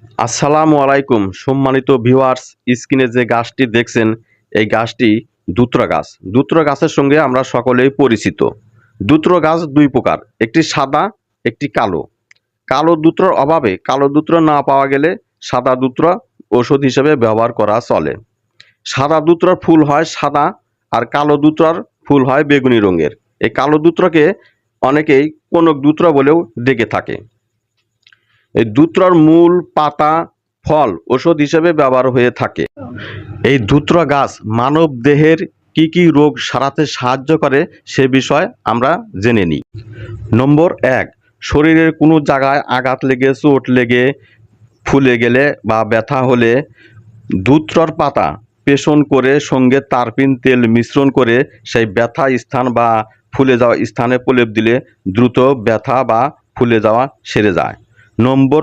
আসসালামু আলাইকুম সম্মানিত ভিউয়ার্স, স্ক্রিনে যে গাছটি দেখছেন এই গাছটি দুত্রা গাছ। দুত্রা গাছের সঙ্গে আমরা সকলেই পরিচিত। দুত্রা গাছ দুই প্রকার, একটি সাদা একটি কালো। কালো দুত্রার অভাবে, কালো দুত্রা না পাওয়া গেলে সাদা দুত্রা ওষুধ হিসেবে ব্যবহার করা চলে। সাদা দুত্রার ফুল হয় সাদা আর কালো দুত্রার ফুল হয় বেগুনি রঙের। এই কালো দুত্রাকে অনেকেই কনক দুত্রা বলেও ডেকে থাকে। এই দুত্রার মূল, পাতা, ফল ওষুধ হিসেবে ব্যবহার হয়ে থাকে। এই দুত্রা গাছ মানব দেহের কি কি রোগ সারাতে সাহায্য করে সে বিষয়ে আমরা জেনে নিই। নম্বর 1, শরীরের কোনো জায়গায় আঘাত লেগে, চোট লেগে, ফুলে গেলে বা ব্যথা হলে দুত্রার পাতা পেষণ করে সঙ্গে তারপিন তেল মিশ্রণ করে সেই ব্যথা স্থান বা ফুলে যাওয়া স্থানে প্রলেপ দিলে দ্রুত ব্যথা বা ফুলে যাওয়া সেরে যায়। নম্বর